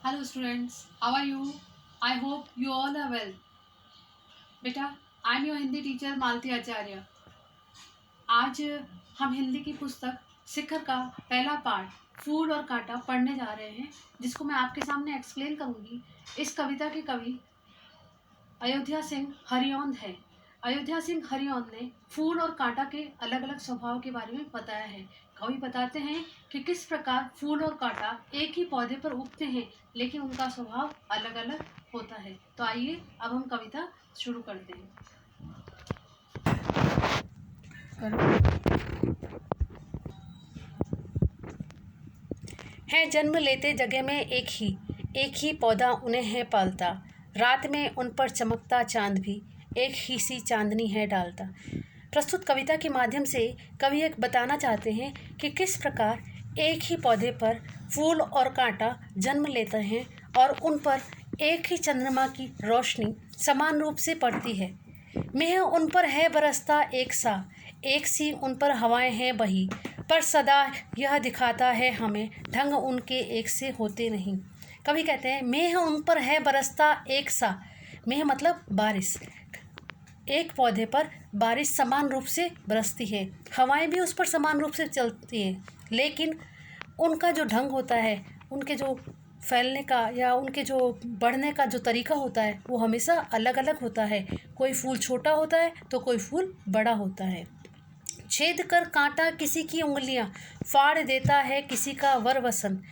Hello students, how are you? I hope you all are well. बेटा, I am your Hindi teacher Malati Acharya. आज हम हिंदी की पुस्तक शिखर का पहला पार्ट फूल और कांटा पढ़ने जा रहे हैं, जिसको मैं आपके सामने एक्सप्लेन करूंगी। इस कविता के कवि अयोध्या सिंह हरिओंद है। अयोध्या सिंह हरिओंद ने फूल और कांटा के अलग अलग स्वभाव के बारे में बताया है। कवि बताते हैं कि किस प्रकार फूल और कांटा एक ही पौधे पर उगते हैं, लेकिन उनका स्वभाव अलग अलग होता है। तो आइए अब हम कविता शुरू करते हैं। है जन्म लेते जगह में एक ही पौधा उन्हें है पालता। रात में उन पर चमकता चांद भी एक ही सी चांदनी है डालता। प्रस्तुत कविता के माध्यम से कवि एक बताना चाहते हैं कि किस प्रकार एक ही पौधे पर फूल और कांटा जन्म लेते हैं और उन पर एक ही चंद्रमा की रोशनी समान रूप से पड़ती है। मेह उन पर है बरसता एक सी उन पर हवाएं हैं बही, पर सदा यह दिखाता है हमें ढंग उनके एक से होते नहीं। कवि कहते हैं मेह उन पर है बरसता एक सा। मेह मतलब बारिश। एक पौधे पर बारिश समान रूप से बरसती है, हवाएं भी उस पर समान रूप से चलती हैं, लेकिन उनका जो ढंग होता है, उनके जो फैलने का या उनके जो बढ़ने का जो तरीका होता है, वो हमेशा अलग अलग होता है। कोई फूल छोटा होता है तो कोई फूल बड़ा होता है। छेद कर कांटा किसी की उंगलियां, फाड़ देता है किसी का वर वसन।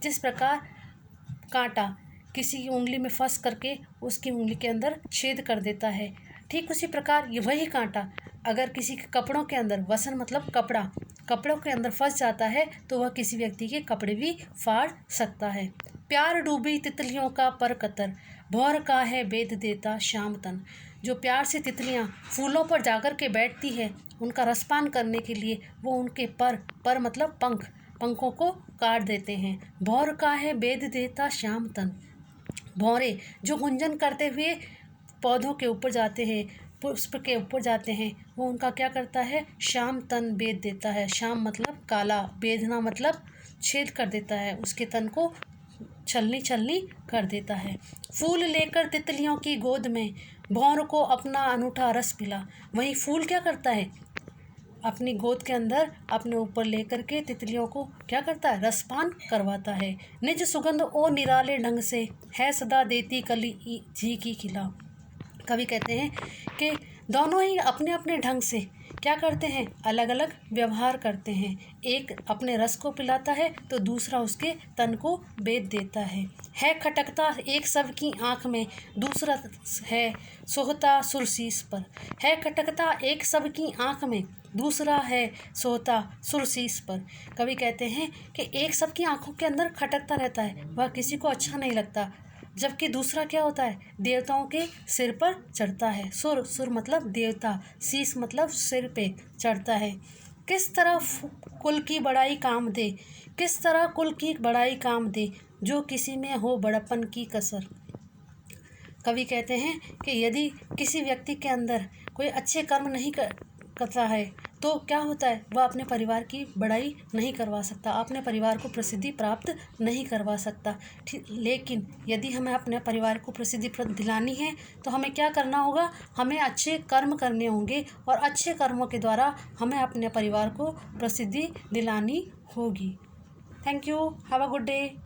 जिस प्रकार कांटा किसी की उंगली में फंस करके उसकी उंगली के अंदर छेद कर देता है, ठीक उसी प्रकार ये वही कांटा अगर किसी के कपड़ों के अंदर, वसन मतलब कपड़ा, कपड़ों के अंदर फंस जाता है तो वह किसी व्यक्ति के कपड़े भी फाड़ सकता है। प्यार डूबी तितलियों का पर कतर, भौर का है बेद देता शाम तन। जो प्यार से तितलियां फूलों पर जाकर के बैठती है, उनका रसपान करने के लिए वो उनके पर मतलब पंखों को काट देते हैं। भौर का है बेद देता शाम तन। भौरे जो गुंजन करते हुए पौधों के ऊपर जाते हैं, पुष्प के ऊपर जाते हैं, वो उनका क्या करता है, शाम तन बेद देता है। शाम मतलब काला, बेदना मतलब छेद कर देता है, उसके तन को छलनी कर देता है। फूल लेकर तितलियों की गोद में भौर को अपना अनूठा रस पिला। वही फूल क्या करता है, अपनी गोद के अंदर अपने ऊपर लेकर के तितलियों को क्या करता है, रसपान करवाता है। निज सुगंध ओ निराले ढंग से, है सदा देती कली जी की खिला। कवि कहते हैं कि दोनों ही अपने अपने ढंग से क्या करते हैं, अलग अलग व्यवहार करते हैं। एक अपने रस को पिलाता है तो दूसरा उसके तन को बेद देता है खटकता एक सब की आँख में, दूसरा है सोहता सुरसीस पर। है खटकता एक सब की आँख में, दूसरा है सोता सुरसीस पर। कवि कहते हैं कि एक सब की आँखों के अंदर खटकता रहता है, वह किसी को अच्छा नहीं लगता, जबकि दूसरा क्या होता है, देवताओं के सिर पर चढ़ता है। सुर मतलब देवता, शीश मतलब सिर पे चढ़ता है। किस तरह कुल की बड़ाई काम दे, किस तरह कुल की बड़ाई काम दे, जो किसी में हो बड़प्पन की कसर। कवि कहते हैं कि यदि किसी व्यक्ति के अंदर कोई अच्छे कर्म नहीं करता है तो क्या होता है, वह अपने परिवार की बड़ाई नहीं करवा सकता, अपने परिवार को प्रसिद्धि प्राप्त नहीं करवा सकता। लेकिन यदि हमें अपने परिवार को प्रसिद्धि दिलानी है तो हमें क्या करना होगा, हमें अच्छे कर्म करने होंगे और अच्छे कर्मों के द्वारा हमें अपने परिवार को प्रसिद्धि दिलानी होगी। Thank you, have a good day.